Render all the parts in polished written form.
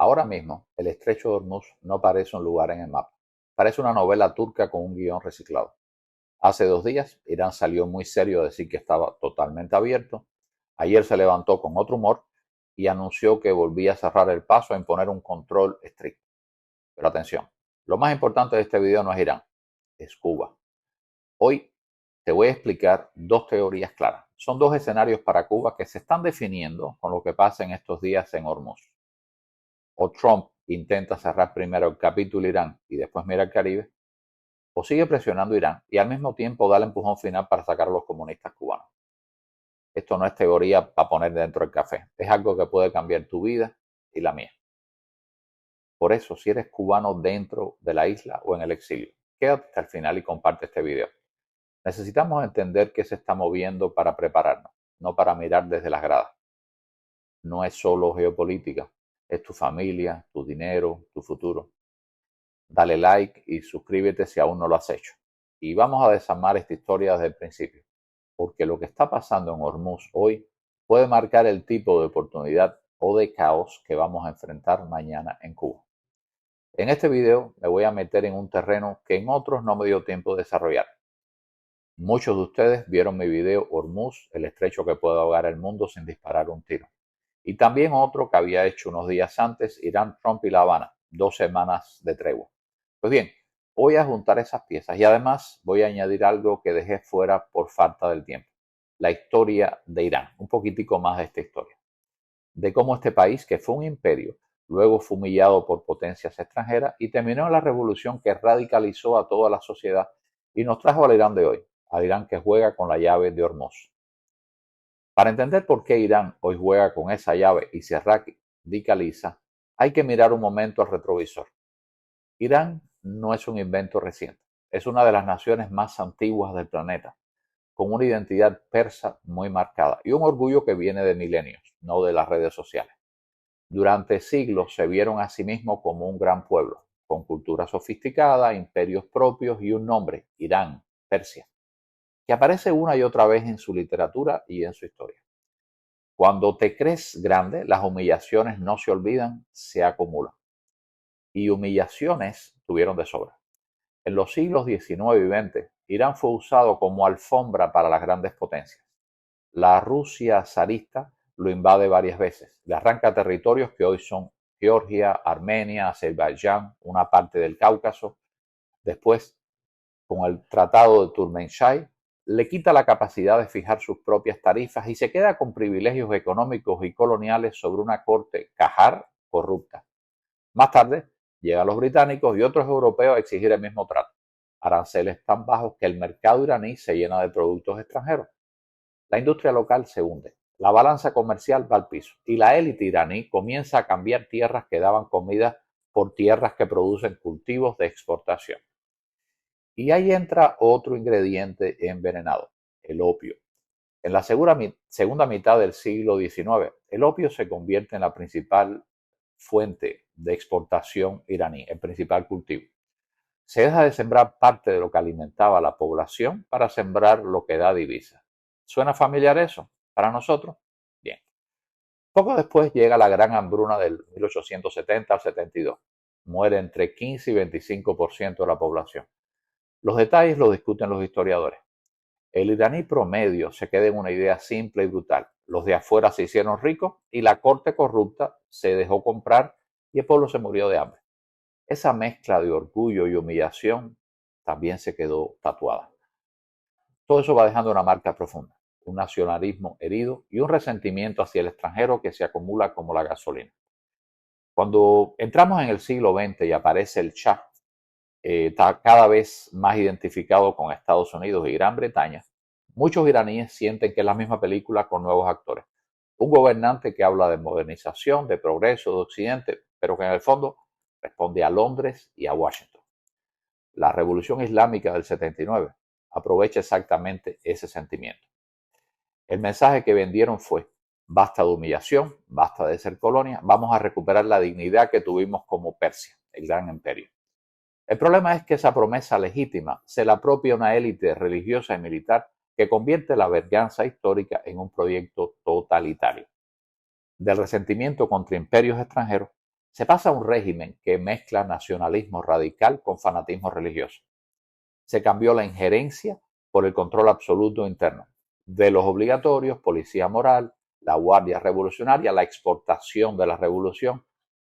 Ahora mismo, el estrecho de Hormuz no parece un lugar en el mapa. Parece una novela turca con un guión reciclado. Hace 2 días, Irán salió muy serio a decir que estaba totalmente abierto. Ayer se levantó con otro humor y anunció que volvía a cerrar el paso a imponer un control estricto. Pero atención, lo más importante de este video no es Irán, es Cuba. Hoy te voy a explicar dos teorías claras. Son dos escenarios para Cuba que se están definiendo con lo que pasa en estos días en Hormuz. O Trump intenta cerrar primero el capítulo Irán y después mira el Caribe, o sigue presionando a Irán y al mismo tiempo da el empujón final para sacar a los comunistas cubanos. Esto no es teoría para poner dentro del café, es algo que puede cambiar tu vida y la mía. Por eso, si eres cubano dentro de la isla o en el exilio, quédate hasta el final y comparte este video. Necesitamos entender qué se está moviendo para prepararnos, no para mirar desde las gradas. No es solo geopolítica, es tu familia, tu dinero, tu futuro. Dale like y suscríbete si aún no lo has hecho. Y vamos a desarmar esta historia desde el principio, porque lo que está pasando en Hormuz hoy puede marcar el tipo de oportunidad o de caos que vamos a enfrentar mañana en Cuba. En este video me voy a meter en un terreno que en otros no me dio tiempo de desarrollar. Muchos de ustedes vieron mi video Hormuz, el estrecho que puede ahogar el mundo sin disparar un tiro. Y también otro que había hecho unos días antes, Irán, Trump y La Habana, 2 semanas de tregua. Pues bien, voy a juntar esas piezas y además voy a añadir algo que dejé fuera por falta del tiempo. La historia de Irán, un poquitico más de esta historia. De cómo este país, que fue un imperio, luego fue humillado por potencias extranjeras y terminó en la revolución que radicalizó a toda la sociedad y nos trajo al Irán de hoy, al Irán que juega con la llave de Hormuz. Para entender por qué Irán hoy juega con esa llave y se radicaliza, hay que mirar un momento al retrovisor. Irán no es un invento reciente, es una de las naciones más antiguas del planeta, con una identidad persa muy marcada y un orgullo que viene de milenios, no de las redes sociales. Durante siglos se vieron a sí mismos como un gran pueblo, con cultura sofisticada, imperios propios y un nombre, Irán, Persia, que aparece una y otra vez en su literatura y en su historia. Cuando te crees grande, las humillaciones no se olvidan, se acumulan. Y humillaciones tuvieron de sobra. En los siglos XIX y XX, Irán fue usado como alfombra para las grandes potencias. La Rusia zarista lo invade varias veces, le arranca territorios que hoy son Georgia, Armenia, Azerbaiyán, una parte del Cáucaso. Después, con el Tratado de Turkmenchai, le quita la capacidad de fijar sus propias tarifas y se queda con privilegios económicos y coloniales sobre una corte qajar corrupta. Más tarde, llegan los británicos y otros europeos a exigir el mismo trato. Aranceles tan bajos que el mercado iraní se llena de productos extranjeros. La industria local se hunde, la balanza comercial va al piso y la élite iraní comienza a cambiar tierras que daban comida por tierras que producen cultivos de exportación. Y ahí entra otro ingrediente envenenado, el opio. En la segunda mitad del siglo XIX, el opio se convierte en la principal fuente de exportación iraní, el principal cultivo. Se deja de sembrar parte de lo que alimentaba a la población para sembrar lo que da divisa. ¿Suena familiar eso? ¿Para nosotros? Bien. Poco después llega la gran hambruna del 1870 al 72. Muere entre 15 y 25% de la población. Los detalles los discuten los historiadores. El iraní promedio se queda en una idea simple y brutal. Los de afuera se hicieron ricos y la corte corrupta se dejó comprar y el pueblo se murió de hambre. Esa mezcla de orgullo y humillación también se quedó tatuada. Todo eso va dejando una marca profunda, un nacionalismo herido y un resentimiento hacia el extranjero que se acumula como la gasolina. Cuando entramos en el siglo XX y aparece el Shah, está cada vez más identificado con Estados Unidos y Gran Bretaña, muchos iraníes sienten que es la misma película con nuevos actores. Un gobernante que habla de modernización, de progreso, de Occidente, pero que en el fondo responde a Londres y a Washington. La revolución islámica del 79 aprovecha exactamente ese sentimiento. El mensaje que vendieron fue: basta de humillación, basta de ser colonia, vamos a recuperar la dignidad que tuvimos como Persia, el gran imperio. El problema es que esa promesa legítima se la apropia una élite religiosa y militar que convierte la venganza histórica en un proyecto totalitario. Del resentimiento contra imperios extranjeros Se pasa a un régimen que mezcla nacionalismo radical con fanatismo religioso. Se cambió la injerencia por el control absoluto interno, de los obligatorios, policía moral, la guardia revolucionaria, la exportación de la revolución,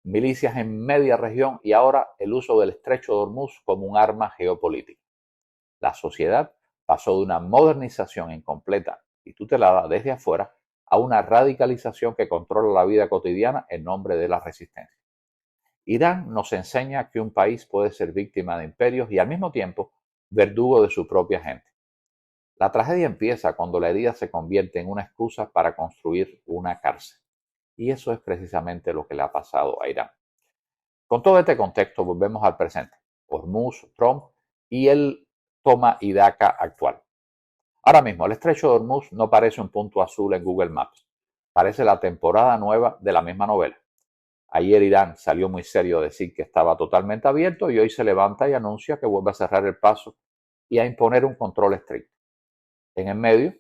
milicias en media región y ahora el uso del estrecho de Hormuz como un arma geopolítica. La sociedad pasó de una modernización incompleta y tutelada desde afuera a una radicalización que controla la vida cotidiana en nombre de la resistencia. Irán nos enseña que un país puede ser víctima de imperios y al mismo tiempo verdugo de su propia gente. La tragedia empieza cuando la herida se convierte en una excusa para construir una cárcel. Y eso es precisamente lo que le ha pasado a Irán. Con todo este contexto volvemos al presente. Hormuz, Trump y el toma y daca actual. Ahora mismo, el estrecho de Hormuz no parece un punto azul en Google Maps. Parece la temporada nueva de la misma novela. Ayer Irán salió muy serio a decir que estaba totalmente abierto y hoy se levanta y anuncia que vuelve a cerrar el paso y a imponer un control estricto. En el medio,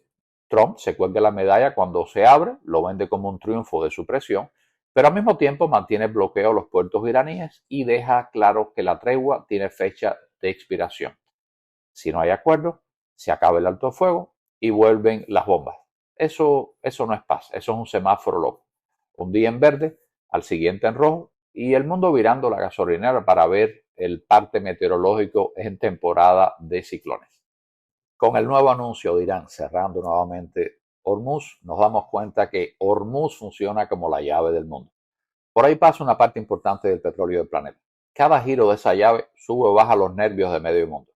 Trump se cuelga la medalla cuando se abre, lo vende como un triunfo de su presión, pero al mismo tiempo mantiene bloqueo a los puertos iraníes y deja claro que la tregua tiene fecha de expiración. Si no hay acuerdo, se acaba el alto fuego y vuelven las bombas. Eso no es paz, eso es un semáforo loco. Un día en verde, al siguiente en rojo y el mundo virando la gasolinera para ver el parte meteorológico en temporada de ciclones. Con el nuevo anuncio de Irán cerrando nuevamente Hormuz, nos damos cuenta que Hormuz funciona como la llave del mundo. Por ahí pasa una parte importante del petróleo del planeta. Cada giro de esa llave sube o baja los nervios de medio mundo.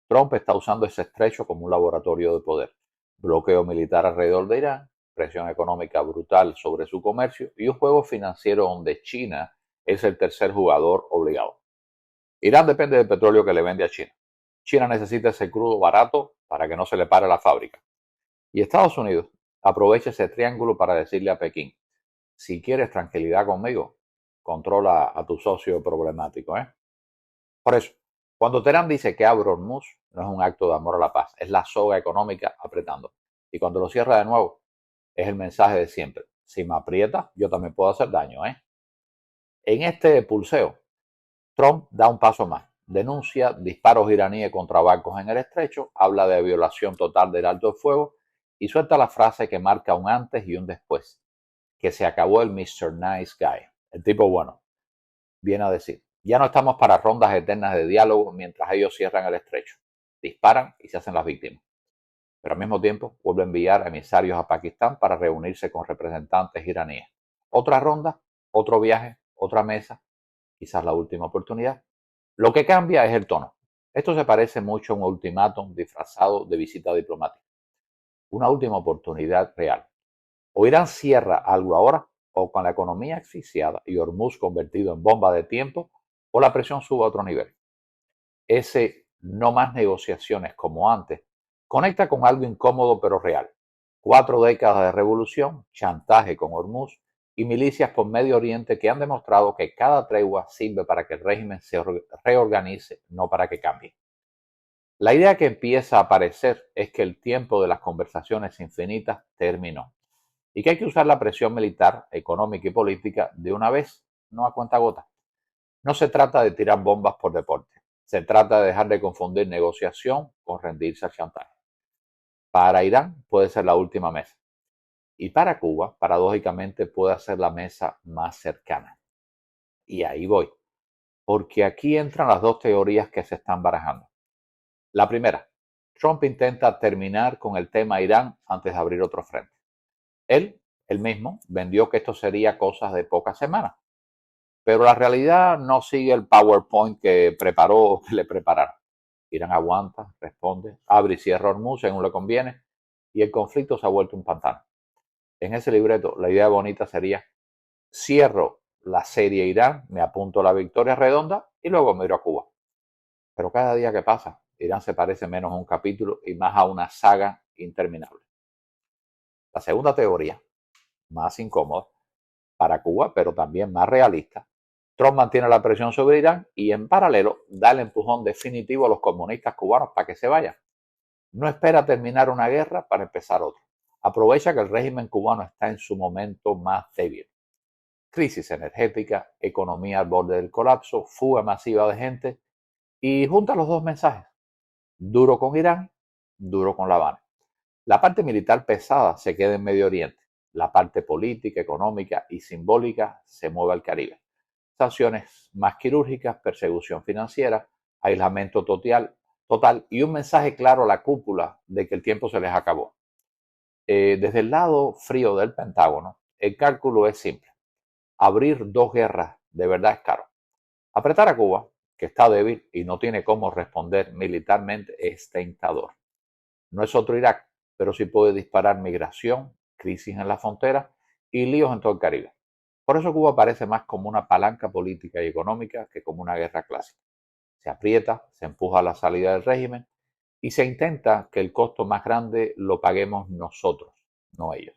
Trump está usando ese estrecho como un laboratorio de poder. Bloqueo militar alrededor de Irán, presión económica brutal sobre su comercio y un juego financiero donde China es el tercer jugador obligado. Irán depende del petróleo que le vende a China. China necesita ese crudo barato para que no se le pare la fábrica. Y Estados Unidos aprovecha ese triángulo para decirle a Pekín, si quieres tranquilidad conmigo, controla a tu socio problemático. Por eso, cuando Teherán dice que abre Hormuz, no es un acto de amor a la paz, es la soga económica apretando. Y cuando lo cierra de nuevo, es el mensaje de siempre. Si me aprieta, yo también puedo hacer daño. En este pulseo, Trump da un paso más. Denuncia disparos iraníes contra barcos en el estrecho, habla de violación total del alto fuego y suelta la frase que marca un antes y un después, que se acabó el Mr. Nice Guy, el tipo bueno. Viene a decir, ya no estamos para rondas eternas de diálogo mientras ellos cierran el estrecho, disparan y se hacen las víctimas. Pero al mismo tiempo vuelve a enviar emisarios a Pakistán para reunirse con representantes iraníes. Otra ronda, otro viaje, otra mesa, quizás la última oportunidad. Lo que cambia es el tono. Esto se parece mucho a un ultimátum disfrazado de visita diplomática. Una última oportunidad real. O Irán cierra algo ahora, o con la economía asfixiada y Hormuz convertido en bomba de tiempo, o la presión sube a otro nivel. Ese no más negociaciones como antes conecta con algo incómodo pero real. 4 décadas de revolución, chantaje con Hormuz y milicias por Medio Oriente que han demostrado que cada tregua sirve para que el régimen se reorganice, no para que cambie. La idea que empieza a aparecer es que el tiempo de las conversaciones infinitas terminó y que hay que usar la presión militar, económica y política de una vez, no a cuentagotas. No se trata de tirar bombas por deporte, se trata de dejar de confundir negociación con rendirse al chantaje. Para Irán puede ser la última mesa y para Cuba, paradójicamente, puede ser la mesa más cercana. Y ahí voy, porque aquí entran las dos teorías que se están barajando. La primera, Trump intenta terminar con el tema Irán antes de abrir otro frente. Él mismo, vendió que esto sería cosas de pocas semanas, pero la realidad no sigue el PowerPoint que preparó o que le prepararon. Irán aguanta, responde, abre y cierra Hormuz según le conviene y el conflicto se ha vuelto un pantano. En ese libreto, la idea bonita sería, cierro la serie Irán, me apunto a la victoria redonda y luego me iré a Cuba. Pero cada día que pasa, Irán se parece menos a un capítulo y más a una saga interminable. La segunda teoría, más incómoda para Cuba, pero también más realista, Trump mantiene la presión sobre Irán y en paralelo da el empujón definitivo a los comunistas cubanos para que se vayan. No espera terminar una guerra para empezar otra. Aprovecha que el régimen cubano está en su momento más débil. crisis energética, economía al borde del colapso, fuga masiva de gente y junta los dos mensajes, duro con Irán, duro con La Habana. La parte militar pesada se queda en Medio Oriente, la parte política, económica y simbólica se mueve al Caribe. Sanciones más quirúrgicas, persecución financiera, aislamiento total y un mensaje claro a la cúpula de que el tiempo se les acabó. Desde el lado frío del Pentágono, el cálculo es simple. Abrir dos guerras de verdad es caro. Apretar a Cuba, que está débil y no tiene cómo responder militarmente, es tentador. No es otro Irak, pero sí puede disparar migración, crisis en la frontera y líos en todo el Caribe. Por eso Cuba parece más como una palanca política y económica que como una guerra clásica. Se aprieta, se empuja a la salida del régimen y se intenta que el costo más grande lo paguemos nosotros, no ellos.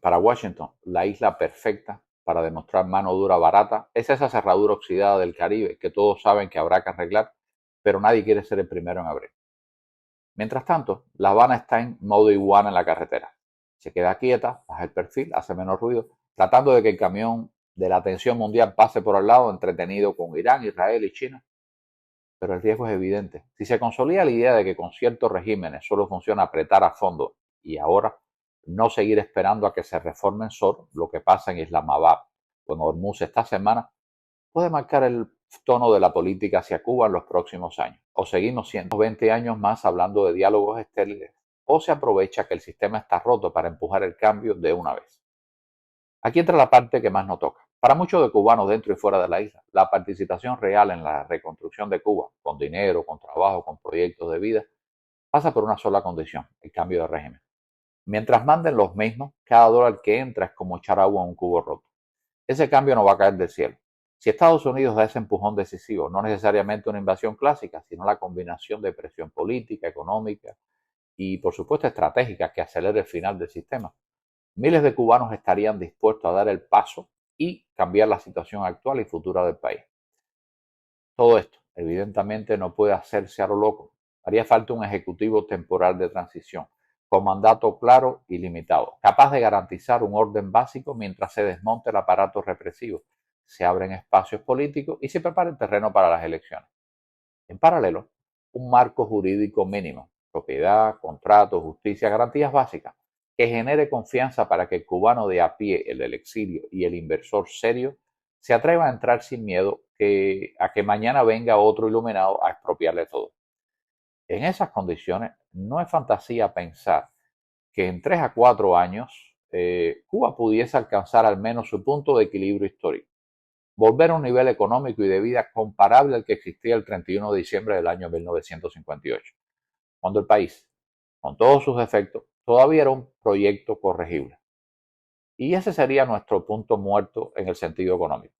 Para Washington, la isla perfecta para demostrar mano dura barata es esa cerradura oxidada del Caribe que todos saben que habrá que arreglar, pero nadie quiere ser el primero en abrir. Mientras tanto, La Habana está en modo iguana en la carretera. Se queda quieta, baja el perfil, hace menos ruido, tratando de que el camión de la atención mundial pase por al lado, entretenido con Irán, Israel y China. Pero el riesgo es evidente. Si se consolida la idea de que con ciertos regímenes solo funciona apretar a fondo y ahora no seguir esperando a que se reformen solo lo que pasa en Islamabad o en Hormuz esta semana, puede marcar el tono de la política hacia Cuba en los próximos años. O seguimos siendo 20 años más hablando de diálogos estériles, o se aprovecha que el sistema está roto para empujar el cambio de una vez. Aquí entra la parte que más nos toca. Para muchos de cubanos dentro y fuera de la isla, la participación real en la reconstrucción de Cuba, con dinero, con trabajo, con proyectos de vida, pasa por una sola condición, el cambio de régimen. Mientras manden los mismos, cada dólar que entra es como echar agua a un cubo roto. Ese cambio no va a caer del cielo. Si Estados Unidos da ese empujón decisivo, no necesariamente una invasión clásica, sino la combinación de presión política, económica y, por supuesto, estratégica que acelere el final del sistema, miles de cubanos estarían dispuestos a dar el paso y cambiar la situación actual y futura del país. Todo esto, evidentemente, no puede hacerse a lo loco. Haría falta un ejecutivo temporal de transición, con mandato claro y limitado, capaz de garantizar un orden básico mientras se desmonte el aparato represivo, se abren espacios políticos y se prepara el terreno para las elecciones. En paralelo, un marco jurídico mínimo, propiedad, contratos, justicia, garantías básicas, que genere confianza para que el cubano de a pie, el del exilio y el inversor serio se atreva a entrar sin miedo a que mañana venga otro iluminado a expropiarle todo. En esas condiciones, no es fantasía pensar que en 3 a 4 años Cuba pudiese alcanzar al menos su punto de equilibrio histórico, volver a un nivel económico y de vida comparable al que existía el 31 de diciembre del año 1958, cuando el país, con todos sus defectos, todavía era un proyecto corregible. Y ese sería nuestro punto muerto en el sentido económico.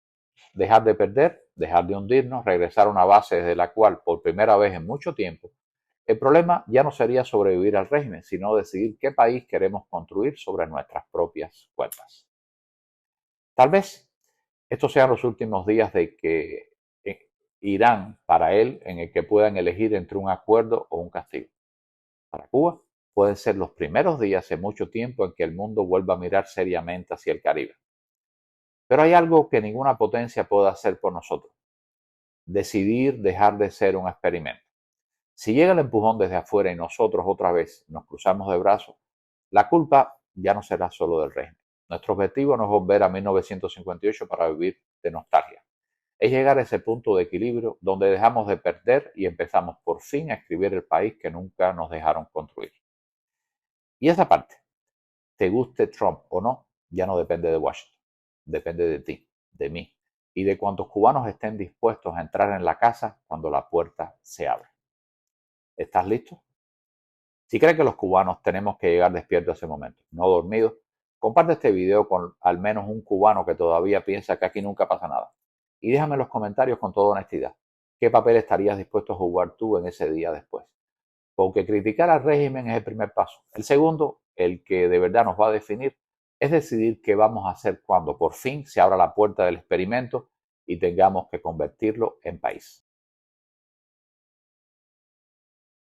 Dejar de perder, dejar de hundirnos, regresar a una base desde la cual, por primera vez en mucho tiempo, el problema ya no sería sobrevivir al régimen, sino decidir qué país queremos construir sobre nuestras propias cuentas. Tal vez estos sean los últimos días de que Irán, para él, en el que puedan elegir entre un acuerdo o un castigo. Para Cuba, pueden ser los primeros días en mucho tiempo en que el mundo vuelva a mirar seriamente hacia el Caribe. Pero hay algo que ninguna potencia puede hacer por nosotros: decidir dejar de ser un experimento. Si llega el empujón desde afuera y nosotros otra vez nos cruzamos de brazos, la culpa ya no será solo del régimen. Nuestro objetivo no es volver a 1958 para vivir de nostalgia. Es llegar a ese punto de equilibrio donde dejamos de perder y empezamos por fin a escribir el país que nunca nos dejaron construir. Y esa parte, te guste Trump o no, ya no depende de Washington. Depende de ti, de mí y de cuántos cubanos estén dispuestos a entrar en la casa cuando la puerta se abre. ¿Estás listo? Si crees que los cubanos tenemos que llegar despiertos a ese momento, no dormidos, comparte este video con al menos un cubano que todavía piensa que aquí nunca pasa nada. Y déjame en los comentarios con toda honestidad, ¿qué papel estarías dispuesto a jugar tú en ese día después? Porque criticar al régimen es el primer paso. El segundo, el que de verdad nos va a definir, es decidir qué vamos a hacer cuando por fin se abra la puerta del experimento y tengamos que convertirlo en país.